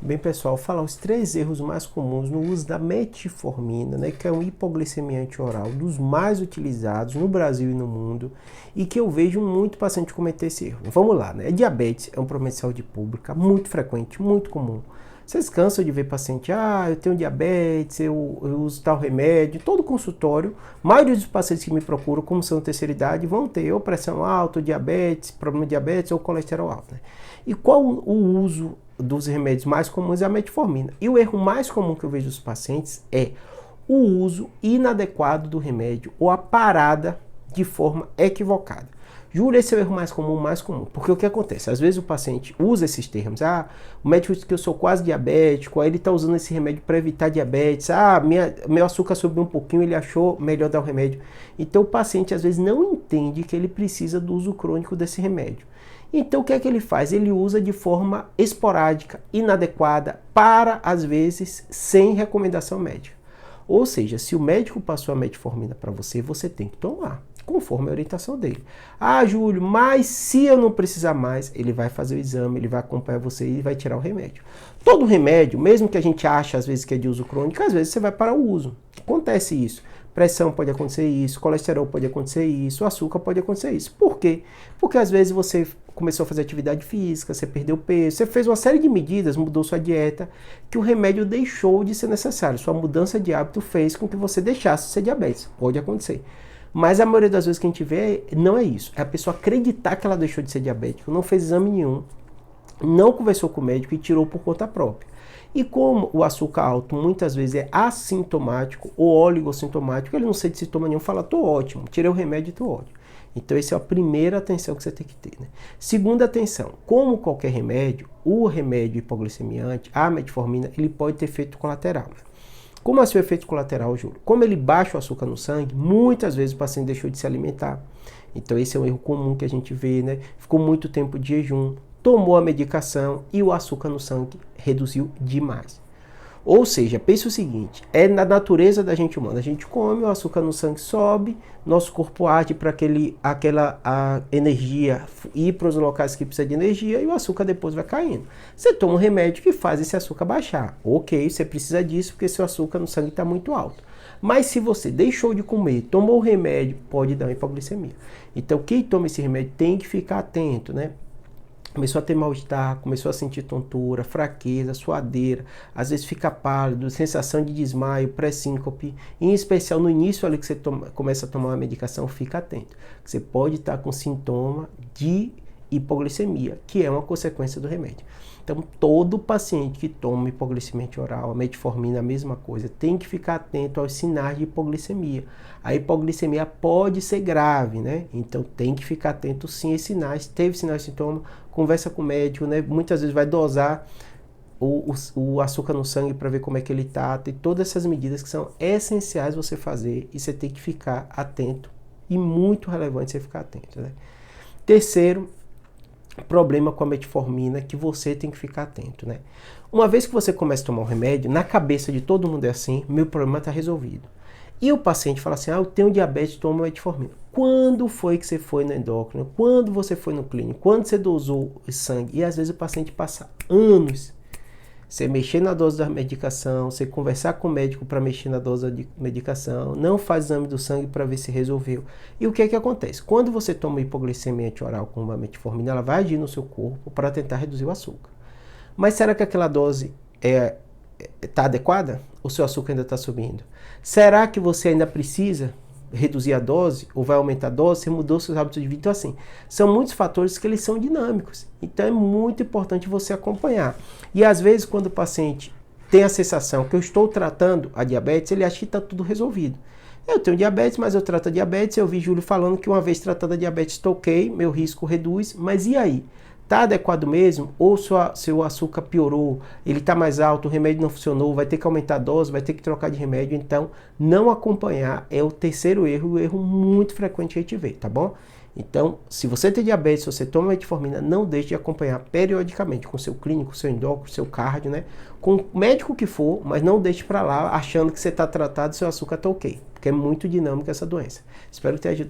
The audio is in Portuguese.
Bem, pessoal, falar os 3 erros mais comuns no uso da metformina, né, que é um hipoglicemiante oral, dos mais utilizados no Brasil e no mundo, e que eu vejo muito paciente cometer esse erro. Vamos lá, né? Diabetes é um problema de saúde pública muito frequente, muito comum. Vocês cansam de ver paciente, eu tenho diabetes, eu uso tal remédio, todo consultório, a maioria dos pacientes que me procuram, como são de terceira idade, vão ter ou pressão alta, ou diabetes, problema de diabetes ou colesterol alto. Né? E qual o uso dos remédios mais comuns é a metformina. E o erro mais comum que eu vejo dos pacientes é o uso inadequado do remédio ou a parada de forma equivocada. Juro, esse é o erro mais comum, porque o que acontece? Às vezes o paciente usa esses termos, o médico diz que eu sou quase diabético, aí ele está usando esse remédio para evitar diabetes, meu açúcar subiu um pouquinho, ele achou melhor dar o remédio. Então o paciente às vezes não entende que ele precisa do uso crônico desse remédio. Então o que é que ele faz? Ele usa de forma esporádica, inadequada, às vezes sem recomendação médica. Ou seja, se o médico passou a metformina para você, você tem que tomar, conforme a orientação dele. Júlio, mas se eu não precisar mais, ele vai fazer o exame, ele vai acompanhar você e vai tirar o remédio. Todo remédio, mesmo que a gente ache às vezes que é de uso crônico, às vezes você vai parar o uso. Acontece isso. Pressão pode acontecer isso, colesterol pode acontecer isso, açúcar pode acontecer isso. Por quê? Porque às vezes você começou a fazer atividade física, você perdeu peso, você fez uma série de medidas, mudou sua dieta, que o remédio deixou de ser necessário. Sua mudança de hábito fez com que você deixasse de ser diabetes. Pode acontecer. Mas a maioria das vezes que a gente vê não é isso. É a pessoa acreditar que ela deixou de ser diabética, não fez exame nenhum, não conversou com o médico e tirou por conta própria. E como o açúcar alto muitas vezes é assintomático ou oligossintomático, ele não sente sintoma nenhum, fala, tô ótimo, tirei o remédio e tô ótimo. Então essa é a primeira atenção que você tem que ter. Né? Segunda atenção, como qualquer remédio, o remédio hipoglicemiante, a metformina, ele pode ter efeito colateral. Né? Como assim o efeito colateral, Júlio? Como ele baixa o açúcar no sangue, muitas vezes o paciente deixou de se alimentar. Então esse é um erro comum que a gente vê, né? Ficou muito tempo de jejum, tomou a medicação e o açúcar no sangue reduziu demais. Ou seja, pense o seguinte, é na natureza da gente humana, a gente come, o açúcar no sangue sobe, nosso corpo arde para aquela energia ir para os locais que precisa de energia e o açúcar depois vai caindo. Você toma um remédio que faz esse açúcar baixar. Ok, você precisa disso porque seu açúcar no sangue está muito alto. Mas se você deixou de comer, tomou o remédio, pode dar uma hipoglicemia. Então quem toma esse remédio tem que ficar atento, né? Começou a ter mal-estar, começou a sentir tontura, fraqueza, suadeira, às vezes fica pálido, sensação de desmaio, pré-síncope. Em especial no início ali que você começa a tomar uma medicação, fica atento. Você pode estar com sintoma de hipoglicemia, que é uma consequência do remédio. Então, todo paciente que toma hipoglicemiante oral, a metformina, a mesma coisa, tem que ficar atento aos sinais de hipoglicemia. A hipoglicemia pode ser grave, né? Então, tem que ficar atento sim aos sinais. Teve sinais de sintoma, conversa com o médico, né? Muitas vezes vai dosar o açúcar no sangue para ver como é que ele está. Tem todas essas medidas que são essenciais você fazer e você tem que ficar atento. E muito relevante você ficar atento, né? Terceiro, problema com a metformina que você tem que ficar atento, né? Uma vez que você começa a tomar o remédio, na cabeça de todo mundo é assim, meu problema está resolvido. E o paciente fala assim, eu tenho diabetes, tomo metformina. Quando foi que você foi no endócrino? Quando você foi no clínico? Quando você dosou o sangue? E às vezes o paciente passa anos. Você mexer na dose da medicação, você conversar com o médico para mexer na dose da medicação, não faz exame do sangue para ver se resolveu. E o que é que acontece? Quando você toma hipoglicemiante oral com uma metformina, ela vai agir no seu corpo para tentar reduzir o açúcar. Mas será que aquela dose está adequada? O seu açúcar ainda está subindo? Será que você ainda precisa reduzir a dose ou vai aumentar a dose? Você mudou seus hábitos de vida? Então assim, são muitos fatores que eles são dinâmicos. Então é muito importante você acompanhar. E às vezes quando o paciente tem a sensação que eu estou tratando a diabetes, ele acha que está tudo resolvido. Eu tenho diabetes, mas eu trato a diabetes. Eu vi Júlio falando que uma vez tratando a diabetes estou ok, meu risco reduz, mas e aí? Está adequado mesmo? Ou seu açúcar piorou, ele está mais alto, o remédio não funcionou, vai ter que aumentar a dose, vai ter que trocar de remédio. Então, não acompanhar é o terceiro erro, um erro muito frequente que a gente vê, tá bom? Então, se você tem diabetes, se você toma metformina, não deixe de acompanhar periodicamente com seu clínico, seu endócrino, seu cardio, né? Com o médico que for, mas não deixe para lá achando que você está tratado e seu açúcar está ok, porque é muito dinâmico essa doença. Espero ter ajudado.